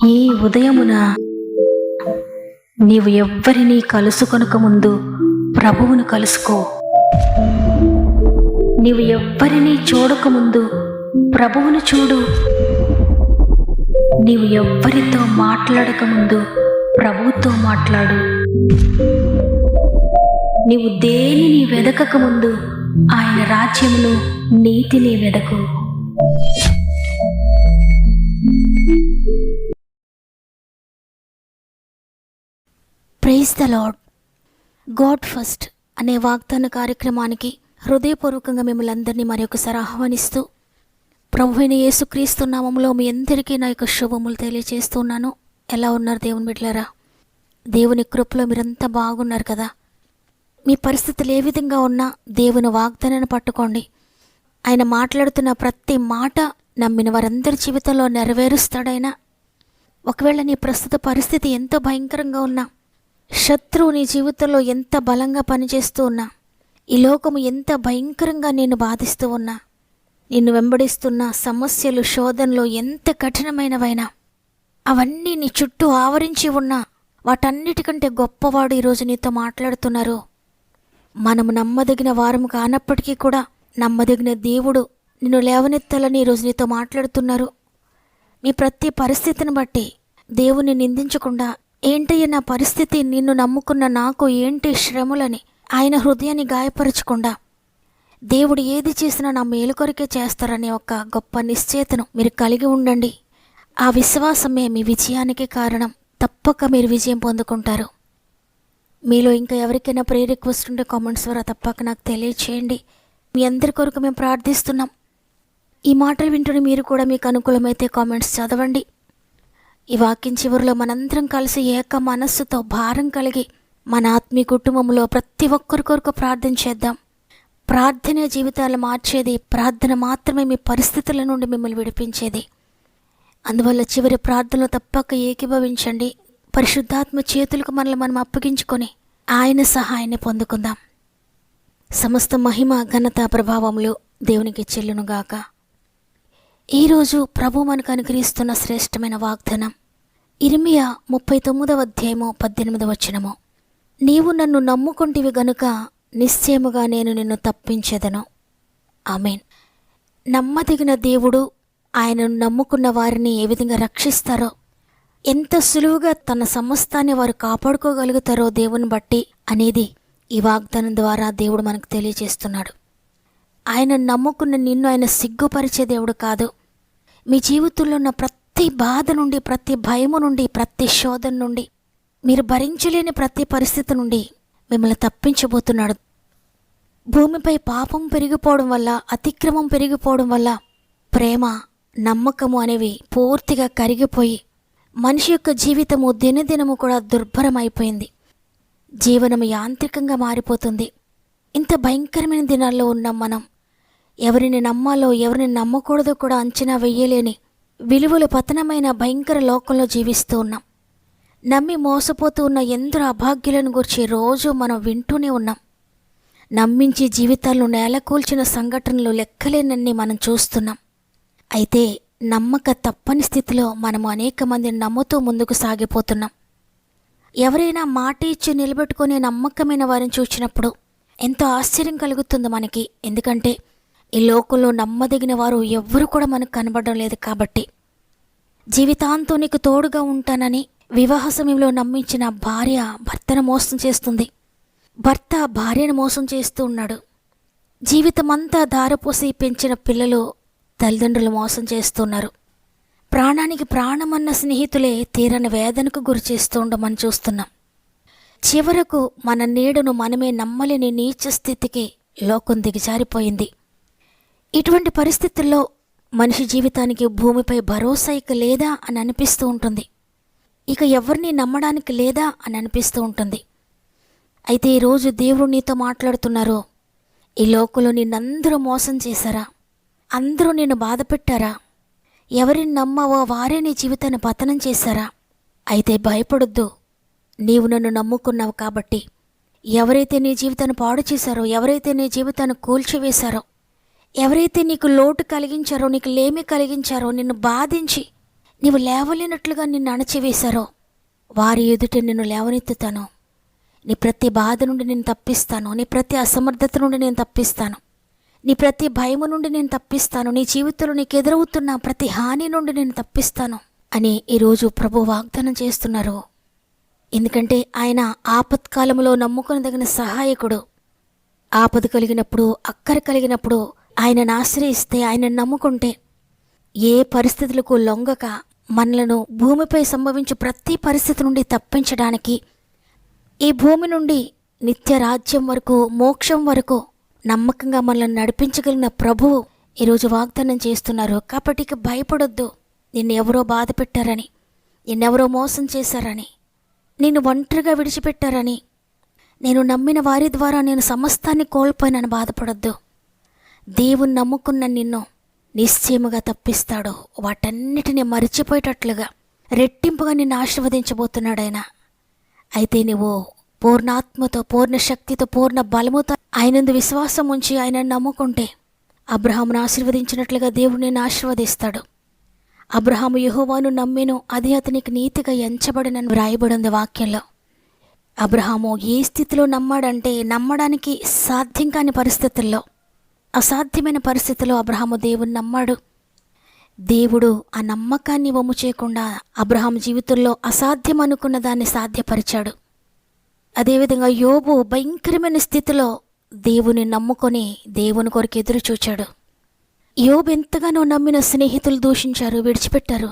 ఈ ఉదయమున నీవు ఎవ్వరినీ కలుసుకొనక ముందు ప్రభువును కలుసుకో. నీవు ఎవ్వరినీ చూడకముందు ప్రభువును చూడు. నీవు ఎవ్వరితో మాట్లాడకముందు ప్రభువుతో మాట్లాడు. నీవు దేనిని వెదకకముందు ఆయన రాజ్యమును నీతిని వెదకు. Praise the Lord. God first అనే వాగ్దాన కార్యక్రమానికి హృదయపూర్వకంగా మిమ్మల్ని అందరినీ మరొకసారి ఆహ్వానిస్తూ ప్రభువైన యేసుక్రీస్తు నామములో మీ అందరికీ నా యొక్క శుభములు తెలియజేస్తున్నాను. ఎలా ఉన్నారు దేవుని బిడ్డలారా? దేవుని కృపలో మీరంతా బాగున్నారు కదా? మీ పరిస్థితులు ఏ విధంగా ఉన్నా దేవుని వాగ్దానాన్ని పట్టుకోండి. ఆయన మాట్లాడుతున్న ప్రతి మాట నమ్మిన వారందరి జీవితంలో నెరవేరుస్తాడైనా. ఒకవేళ నీ ప్రస్తుత పరిస్థితి ఎంతో భయంకరంగా ఉన్నా, శత్రువు నీ జీవితంలో ఎంత బలంగా పనిచేస్తూ ఉన్నా, ఈ లోకము ఎంత భయంకరంగా నిన్ను బాధిస్తూ ఉన్నా, నిన్ను వెంబడిస్తున్న సమస్యలు శోధనలు ఎంత కఠినమైనవైనా, అవన్నీ నీ చుట్టూ ఆవరించి ఉన్నా, వాటన్నిటికంటే గొప్పవాడు ఈరోజు నీతో మాట్లాడుతున్నారు. మనము నమ్మదగిన వారము కానప్పటికీ కూడా నమ్మదగిన దేవుడు నిన్ను లేవనెత్తాలని ఈరోజు నీతో మాట్లాడుతున్నారు. మీ ప్రతి పరిస్థితిని బట్టి దేవుని నిందించకుండా, ఏంటయ్య నా పరిస్థితి, నిన్ను నమ్ముకున్న నాకు ఏంటి శ్రమలని ఆయన హృదయాన్ని గాయపరచకుండా, దేవుడు ఏది చేసినా నా మేలు కొరకే చేస్తారనే ఒక గొప్ప నిశ్చయతను మీరు కలిగి ఉండండి. ఆ విశ్వాసమే మీ విజయానికి కారణం. తప్పక మీరు విజయం పొందుకుంటారు. మీలో ఇంకా ఎవరికైనా ప్రేయర్ రిక్వెస్ట్ ఉంటే కామెంట్స్ ద్వారా తప్పక నాకు తెలియచేయండి. మీ అందరి కొరకు మేము ప్రార్థిస్తున్నాం. ఈ మాటలు వింటున్న మీరు కూడా మీకు అనుకూలమైతే కామెంట్స్ చదవండి. ఈ వాక్యం చివరిలో మనందరం కలిసి ఏక మనస్సుతో భారం కలిగి మన ఆత్మీయ కుటుంబంలో ప్రతి ఒక్కరి కొరకు ప్రార్థన చేద్దాం. ప్రార్థనే జీవితాలు మార్చేది. ప్రార్థన మాత్రమే మీ పరిస్థితుల నుండి మిమ్మల్ని విడిపించేది. అందువల్ల చివరి ప్రార్థనలో తప్పక ఏకీభవించండి. పరిశుద్ధాత్మ చేతులకు మనల్ని మనం అప్పగించుకొని ఆయన సహాయాన్ని పొందుకుందాం. సమస్త మహిమ ఘనత ప్రభావములు దేవునికి చెల్లునుగాక. ఈరోజు ప్రభు మనకు అనుగ్రహిస్తున్న శ్రేష్టమైన వాగ్దానం ఇర్మియా 39వ అధ్యాయము 18వ వచనము. నీవు నన్ను నమ్ముకుంటివి గనుక నిశ్చయముగా నేను నిన్ను తప్పించెదను. ఆమేన్. నమ్మదగిన దేవుడు ఆయనను నమ్ముకున్న వారిని ఏ విధంగా రక్షిస్తారో, ఎంత సులువుగా తన సమస్తాన్ని వారు కాపాడుకోగలుగుతారో దేవుని బట్టి అనేది ఈ వాగ్దానం ద్వారా దేవుడు మనకు తెలియజేస్తున్నాడు. ఆయన నమ్ముకున్న నిన్ను ఆయన సిగ్గుపరిచే దేవుడు కాదు. మీ జీవితంలో ఉన్న ప్రతి బాధ నుండి, ప్రతి భయము నుండి, ప్రతి శోధన నుండి, మీరు భరించలేని ప్రతి పరిస్థితి నుండి మిమ్మల్ని తప్పించబోతున్నాడు. భూమిపై పాపం పెరిగిపోవడం వల్ల, అతిక్రమం పెరిగిపోవడం వల్ల ప్రేమ, నమ్మకము అనేవి పూర్తిగా కరిగిపోయి మనిషి యొక్క జీవితము దినదినము కూడా దుర్భరమైపోయింది. జీవనము యాంత్రికంగా మారిపోతుంది. ఇంత భయంకరమైన దినాల్లో ఉన్నాం మనం. ఎవరిని నమ్మాలో ఎవరిని నమ్మకూడదో కూడా అంచనా వెయ్యలేని విలువలు పతనమైన భయంకర లోకంలో జీవిస్తూ ఉన్నాం. నమ్మి మోసపోతూ ఉన్న ఎందరో అభాగ్యులను గురించి రోజు మనం వింటూనే ఉన్నాం. నమ్మించి జీవితాలను నేలకూల్చిన సంఘటనలు లెక్కలేనన్ని మనం చూస్తున్నాం. అయితే నమ్మక తప్పని స్థితిలో మనము అనేక మందిని నమ్ముతూ ముందుకు సాగిపోతున్నాం. ఎవరైనా మాట ఇచ్చి నిలబెట్టుకునే నమ్మకమైన వారిని చూసినప్పుడు ఎంతో ఆశ్చర్యం కలుగుతుంది మనకి. ఎందుకంటే ఈ లోకంలో నమ్మదగిన వారు ఎవ్వరూ కూడా మనకు కనబడడం లేదు. కాబట్టి జీవితాంతం నీకు తోడుగా ఉంటానని వివాహ సమయంలో నమ్మించిన భార్య భర్తను మోసం చేస్తుంది. భర్త భార్యను మోసం చేస్తూ ఉన్నాడు. జీవితమంతా ధారపోసి పెంచిన పిల్లలు తల్లిదండ్రులు మోసం చేస్తున్నారు. ప్రాణానికి ప్రాణమన్న స్నేహితులే తీరని వేదనకు గురి చేస్తూ ఉండమని చూస్తున్నాం. చివరకు మన నీడను మనమే నమ్మలేని నీచ స్థితికి లోకం దిగజారిపోయింది. ఇటువంటి పరిస్థితుల్లో మనిషి జీవితానికి భూమిపై భరోసా ఇక లేదా అని అనిపిస్తూ ఉంటుంది. ఇక ఎవరిని నమ్మడానికి లేదా అని అనిపిస్తూ ఉంటుంది. అయితే ఈరోజు దేవుడు నీతో మాట్లాడుతున్నారు. ఈ లోకంలో నిన్నందరూ మోసం చేశారా? అందరూ నిన్ను బాధ పెట్టారా? ఎవరిని నమ్మావో వారే నీ జీవితాన్ని పతనం చేశారా? అయితే భయపడొద్దు. నీవు నన్ను నమ్ముకున్నావు కాబట్టి ఎవరైతే నీ జీవితాన్ని పాడు చేశారో, ఎవరైతే నీ జీవితాన్ని కూల్చివేశారో, ఎవరైతే నీకు లోటు కలిగించారో, నీకు లేమి కలిగించారో, నిన్ను బాధించి నీవు లేవలేనట్లుగా నిన్ను అణచివేశారో వారి ఎదుట నిన్ను లేవనెత్తుతాను. నీ ప్రతి బాధ నుండి నేను తప్పిస్తాను. నీ ప్రతి అసమర్థత నుండి నేను తప్పిస్తాను. నీ ప్రతి భయము నుండి నేను తప్పిస్తాను. నీ జీవితంలో నీకు ఎదురవుతున్న ప్రతి హాని నుండి నేను తప్పిస్తాను అని ఈరోజు ప్రభు వాగ్దానం చేస్తున్నారు. ఎందుకంటే ఆయన ఆపత్కాలంలో నమ్ముకొనదగిన సహాయకుడు. ఆపద కలిగినప్పుడు, అక్కర కలిగినప్పుడు ఆయనను ఆశ్రయిస్తే, ఆయనను నమ్ముకుంటే ఏ పరిస్థితులకు లొంగక మనలను భూమిపై సంభవించే ప్రతి పరిస్థితి నుండి తప్పించడానికి, ఈ భూమి నుండి నిత్య రాజ్యం వరకు, మోక్షం వరకు నమ్మకంగా మనల్ని నడిపించగలిగిన ప్రభువు ఈరోజు వాగ్దానం చేస్తున్నారు. కాబట్టి ఇక భయపడొద్దు. నిన్నెవరో బాధ పెట్టారని, నిన్నెవరో మోసం చేశారని, నిన్ను ఒంటరిగా విడిచిపెట్టారని, నేను నమ్మిన వారి ద్వారా నేను సమస్తాన్ని కోల్పోయినని బాధపడొద్దు. దేవుని నమ్ముకున్న నిన్ను నిశ్చయముగా తప్పిస్తాడు. వాటన్నిటిని మరిచిపోయేటట్లుగా రెట్టింపుగా నిన్ను ఆశీర్వదించబోతున్నాడు ఆయన. అయితే నువ్వు పూర్ణాత్మతో, పూర్ణ శక్తితో, పూర్ణ బలముతో ఆయనందు విశ్వాసం ఉంచి ఆయనను నమ్ముకుంటే అబ్రహామును ఆశీర్వదించినట్లుగా దేవుడు నిన్ను ఆశీర్వదిస్తాడు. అబ్రహాము యెహోవాను నమ్మెను, అది అతనికి నీతిగా ఎంచబడినని వ్రాయబడింది వాక్యంలో. అబ్రహాము ఏ స్థితిలో నమ్మాడంటే, నమ్మడానికి సాధ్యం కాని పరిస్థితుల్లో, అసాధ్యమైన పరిస్థితుల్లో అబ్రహాము దేవుని నమ్మాడు. దేవుడు ఆ నమ్మకాన్ని వమ్ము చేయకుండా అబ్రహాం జీవితంలో అసాధ్యం అనుకున్న దాన్ని సాధ్యపరిచాడు. అదేవిధంగా యోబు భయంకరమైన స్థితిలో దేవుని నమ్ముకొని దేవుని కొరకు ఎదురు చూచాడు. యోబు ఎంతగానో నమ్మిన స్నేహితులు దూషించారు, విడిచిపెట్టారు.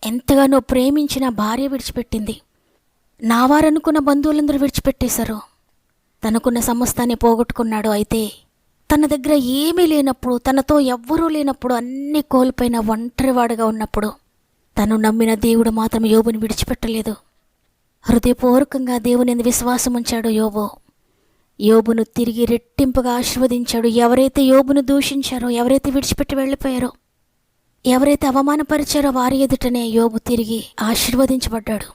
ఎంతగానో ప్రేమించిన భార్య విడిచిపెట్టింది. నావారనుకున్న బంధువులందరూ విడిచిపెట్టేశారు. తనకున్న సమస్తాన్ని పోగొట్టుకున్నాడు. అయితే తన దగ్గర ఏమీ లేనప్పుడు, తనతో ఎవ్వరూ లేనప్పుడు, అన్నీ కోల్పోయిన ఒంటరివాడుగా ఉన్నప్పుడు తను నమ్మిన దేవుడు మాత్రం యోబుని విడిచిపెట్టలేదు. హృదయపూర్వకంగా దేవుని యందు విశ్వాసం ఉంచాడు యోబు. యోబును తిరిగి రెట్టింపుగా ఆశీర్వదించాడు. ఎవరైతే యోబును దూషించారో, ఎవరైతే విడిచిపెట్టి వెళ్ళిపోయారో, ఎవరైతే అవమానపరిచారో వారి ఎదుటనే యోబు తిరిగి ఆశీర్వదించబడ్డాడు.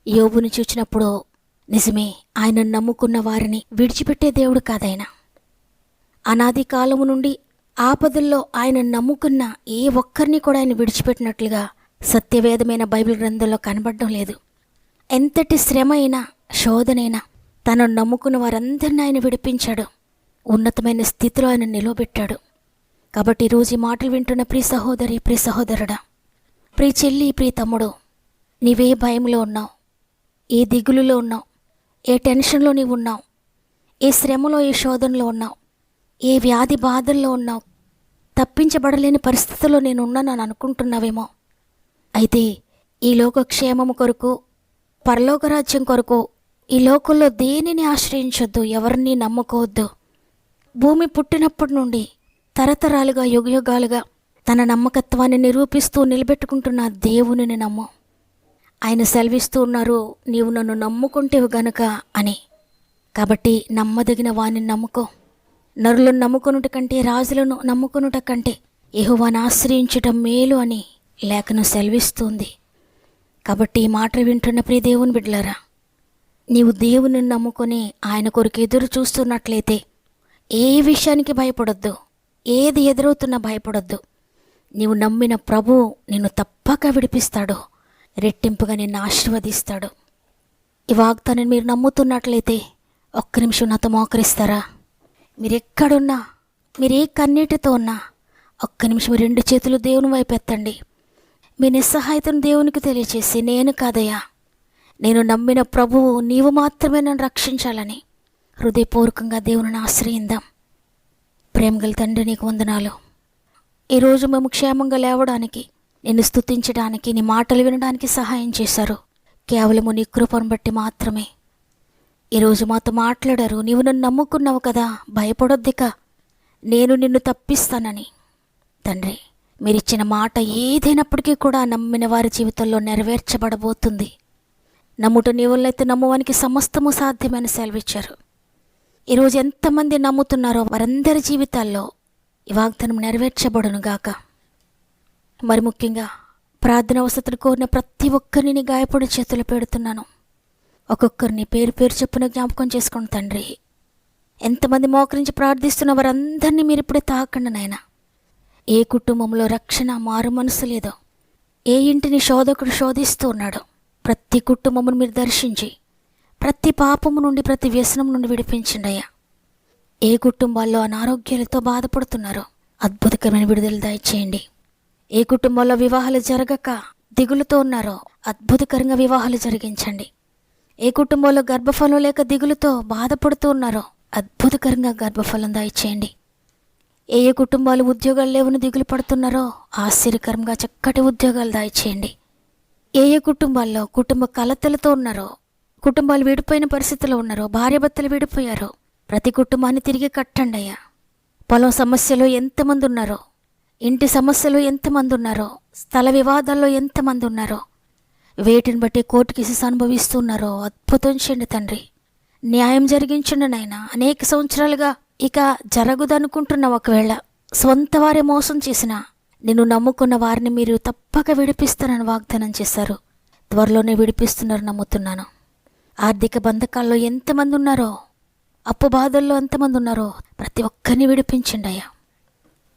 యోబును చూచినప్పుడు నిజమే, ఆయన నమ్ముకున్న వారిని విడిచిపెట్టే దేవుడు కాదాయన. అనాది కాలము నుండి ఆపదల్లో ఆయన నమ్ముకున్న ఏ ఒక్కరిని కూడా ఆయన విడిచిపెట్టినట్లుగా సత్యవేదమైన బైబిల్ గ్రంథంలో కనబడడం లేదు. ఎంతటి శ్రమ అయినా, శోధనైనా తనను నమ్ముకున్న వారందరినీ ఆయన విడిపించాడు. ఉన్నతమైన స్థితిలో ఆయన నిలవబెట్టాడు. కాబట్టి ఈరోజు ఈ మాటలు వింటున్న ప్రియ సహోదరి, ప్రియ సహోదరుడా, ప్రియ చెల్లి, ప్రియ తమ్ముడు, నీవే భయంలో ఉన్నావు, ఏ దిగులులో ఉన్నావు, ఏ టెన్షన్లో నీవు ఉన్నావు, ఏ శ్రమలో, ఏ శోధనలో ఉన్నావు, ఏ వ్యాధి బాధల్లో ఉన్నావు, తప్పించబడలేని పరిస్థితుల్లో నేను ఉన్నానని అనుకుంటున్నావేమో. అయితే ఈ లోక క్షేమము కొరకు, పరలోక రాజ్యం కొరకు ఈ లోకంలో దేనిని ఆశ్రయించొద్దు, ఎవరిని నమ్ముకోవద్దు. భూమి పుట్టినప్పటి నుండి తరతరాలుగా, యుగయుగాలుగా తన నమ్మకత్వాన్ని నిరూపిస్తూ నిలబెట్టుకుంటున్న దేవునిని నమ్ము. ఆయన సెలవిస్తూ ఉన్నారు, నీవు నన్ను నమ్ముకుంటేవు గనుక అని. కాబట్టి నమ్మదగిన వాణ్ణి నమ్ముకో. నరులను నమ్ముకొనుట కంటే, రాజులను నమ్ముకొనుట కంటే యెహోవాను ఆశ్రయించటం మేలు అని లేఖనం సెలవిస్తుంది. కాబట్టి ఈ మాటలు వింటున్న ప్రియ దేవుని బిడ్డలారా, నీవు దేవుని నమ్ముకొని ఆయన కొరకు ఎదురు చూస్తున్నట్లయితే ఏ విషయానికి భయపడొద్దు, ఏది ఎదురవుతున్నా భయపడొద్దు. నీవు నమ్మిన ప్రభువు నిన్ను తప్పక విడిపిస్తాడు, రెట్టింపుగా నిన్ను ఆశీర్వదిస్తాడు. ఈ వాగ్దానాన్ని మీరు నమ్ముతున్నట్లయితే ఒక్క నిమిషం నాతో మోకరిస్తారా? మీరెక్కడున్నా, మీరే కన్నీటితో ఉన్నా ఒక్క నిమిషం 2 చేతులు దేవుని వైపు ఎత్తండి. మీ నిస్సహాయతను దేవునికి తెలియచేసి, నేను కాదయ్యా, నేను నమ్మిన ప్రభువు నీవు మాత్రమే నన్ను రక్షించాలని హృదయపూర్వకంగా దేవుని ఆశ్రయిందాం. ప్రేమగల తండ్రి, నీకు వందనాలు. ఈరోజు మేము క్షేమంగా లేవడానికి, నిన్ను స్తుతించడానికి, నీ మాటలు వినడానికి సహాయం చేశారు. కేవలము నీ కృపను బట్టి మాత్రమే. ఈరోజు మాతో మాట్లాడారు. నీవు నన్ను నమ్ముకున్నావు కదా, భయపడొద్దిక, నేను నిన్ను తప్పిస్తానని. తండ్రి, మీరిచ్చిన మాట ఏదైనప్పటికీ కూడా నమ్మిన వారి జీవితంలో నెరవేర్చబడబోతుంది. నమ్ముట నీ వల్లైతే నమ్మువానికి సమస్తము సాధ్యమైన సెలవిచ్చారు. ఈరోజు ఎంతమంది నమ్ముతున్నారో వారందరి జీవితాల్లో ఈ వాగ్దానం నెరవేర్చబడునుగాక. మరి ముఖ్యంగా ప్రార్థన అవసరతలు కోరిన ప్రతి ఒక్కరిని గాయపడి చేతులు పెడుతున్నాను. ఒక్కొక్కరిని పేరు పేరు చొప్పున జ్ఞాపకం చేసుకోండి తండ్రి. ఎంతమంది మోకరించి ప్రార్థిస్తున్న వారందరినీ మీరు ఇప్పుడే తాకండి నాయన. ఏ కుటుంబంలో రక్షణ, మారు మనసు లేదో, ఏ ఇంటిని శోధకుడు శోధిస్తూ ఉన్నాడో ప్రతి కుటుంబమును మీరు దర్శించి ప్రతి పాపము నుండి ప్రతి వ్యసనం నుండి విడిపించండి అయ్యా. ఏ కుటుంబాల్లో అనారోగ్యాలతో బాధపడుతున్నారో అద్భుతకరమైన విడుదల దయచేయండి. ఏ కుటుంబాల్లో వివాహాలు జరగక దిగులుతో ఉన్నారో అద్భుతకరంగా వివాహాలు జరిగించండి. ఏ కుటుంబంలో గర్భఫలం లేక దిగులుతో బాధపడుతూ ఉన్నారో అద్భుతకరంగా గర్భఫలం దయచేయండి. ఏ ఏ కుటుంబాలు ఉద్యోగాలు లేవని దిగులు పడుతున్నారో ఆశ్చర్యకరంగా చక్కటి ఉద్యోగాలు దయచేయండి. ఏ ఏ కుటుంబాల్లో కుటుంబ కలతలతో ఉన్నారో, కుటుంబాలు విడిపోయిన పరిస్థితుల్లో ఉన్నారో, భార్యాభర్తలు విడిపోయారో ప్రతి కుటుంబాన్ని తిరిగి కట్టండి అయ్యా. పొలం సమస్యలో ఎంతమంది ఉన్నారో, ఇంటి సమస్యలో ఎంతమంది ఉన్నారో, స్థల వివాదాల్లో ఎంతమంది ఉన్నారో, వేటిని బట్టి కోర్టు కేసెస్ అనుభవిస్తున్నారో అద్భుతం చేయండి తండ్రి. న్యాయం జరిగించండి నాయనా. అనేక సంవత్సరాలుగా ఇక జరగదనుకుంటున్న ఒకవేళ స్వంత వారే మోసం చేసినా నిన్ను నమ్ముకున్న వారిని మీరు తప్పక విడిపిస్తానని వాగ్దానం చేశారు. త్వరలోనే విడిపిస్తున్నారు నమ్ముతున్నాను. ఆర్థిక బంధకాల్లో ఎంతమంది ఉన్నారో, అప్పు బాధల్లో ఎంతమంది ఉన్నారో ప్రతి ఒక్కరిని విడిపించండి అయ్యా.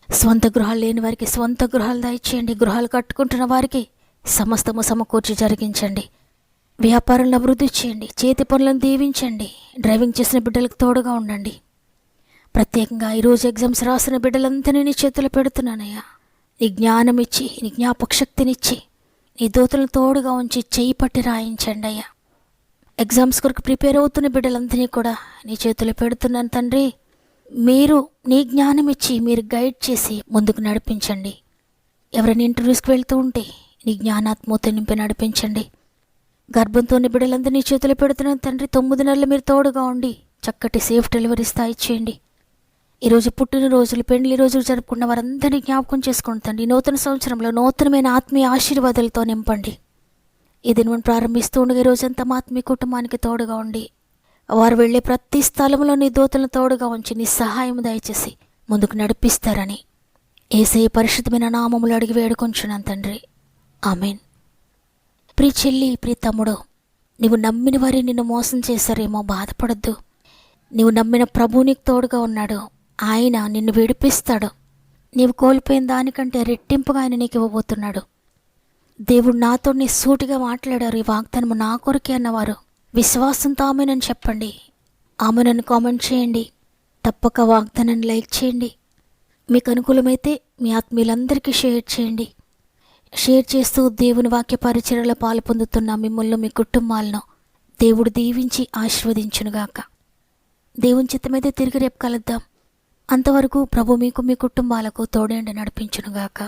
స్వంత గృహాలు లేని వారికి స్వంత గృహాలు దయచేయండి. గృహాలు కట్టుకుంటున్న వారికి సమస్తము సమకూర్చి జరిగించండి. వ్యాపారంలో అభివృద్ధి చేయండి. చేతి పనులను దీవించండి. డ్రైవింగ్ చేసిన బిడ్డలకు తోడుగా ఉండండి. ప్రత్యేకంగా ఈరోజు ఎగ్జామ్స్ రాసిన బిడ్డలంతా నీ చేతులు పెడుతున్నానయ్యా. నీ జ్ఞానం ఇచ్చి, నీ జ్ఞాపక శక్తినిచ్చి, నీ దూతలను తోడుగా ఉంచి చేయి పట్టి రాయించండి అయ్యా. ఎగ్జామ్స్ కొరకు ప్రిపేర్ అవుతున్న బిడ్డలందరినీ కూడా నీ చేతులు పెడుతున్నాను తండ్రి. మీరు నీ జ్ఞానం ఇచ్చి, మీరు గైడ్ చేసి ముందుకు నడిపించండి. ఎవరైనా ఇంటర్వ్యూస్కి వెళ్తూ ఉంటే నీ జ్ఞానాత్మతో నింపి నడిపించండి. గర్భంతోని బిడ్డలందరూ నీ చేతులు పెడుతున్నాను తండ్రి. 9 నెలలు మీరు తోడుగా ఉండి చక్కటి సేఫ్ డెలివరీ స్థాయి చేయండి. ఈరోజు పుట్టినరోజులు, పెండ్లి రోజులు జరుపుకున్న వారందరినీ జ్ఞాపకం చేసుకోండి తండ్రి. నూతన సంవత్సరంలో నూతనమైన ఆత్మీయ ఆశీర్వాదాలతో నింపండి. ఇది మనం ప్రారంభిస్తూ ఉండగా ఈరోజంతా మా ఆత్మీయ కుటుంబానికి తోడుగా ఉండి వారు వెళ్ళే ప్రతి స్థలంలో నీ దూతలను తోడుగా ఉంచి నీ సహాయం దయచేసి ముందుకు నడిపిస్తారని యేసయ్య పరిశుద్ధమైన నామములో అడిగి వేడుకొంచున్నాను తండ్రి. ఆమెన్. ప్రియ చెల్లి, ప్రియ తమ్ముడు, నీవు నమ్మిన వారే నిన్ను మోసం చేశారేమో బాధపడద్దు. నీవు నమ్మిన ప్రభువు నీకు తోడుగా ఉన్నాడు. ఆయన నిన్ను విడిపిస్తాడు. నీవు కోల్పోయిన దానికంటే రెట్టింపుగా ఆయన నీకు ఇవ్వబోతున్నాడు. దేవుడు నాతో నీ సూటిగా మాట్లాడారు. ఈ వాగ్దానము నా కొరకే అన్నవారు విశ్వాసంతో ఆమెనని చెప్పండి. ఆమెనని కామెంట్ చేయండి. తప్పక వాగ్దానాన్ని లైక్ చేయండి. మీకు అనుకూలమైతే మీ ఆత్మీయులందరికీ షేర్ చేయండి. షేర్ చేస్తూ దేవుని వాక్య పరిచర్యలో పాలు పొందుతున్న మిమ్మల్ని, మీ కుటుంబాలను దేవుడు దీవించి ఆశీర్వదించునుగాక. దేవుని చిత్తమైతే తిరిగి రేపు కలుద్దాం. అంతవరకు ప్రభు మీకు, మీ కుటుంబాలకు తోడేండి నడిపించునుగాక.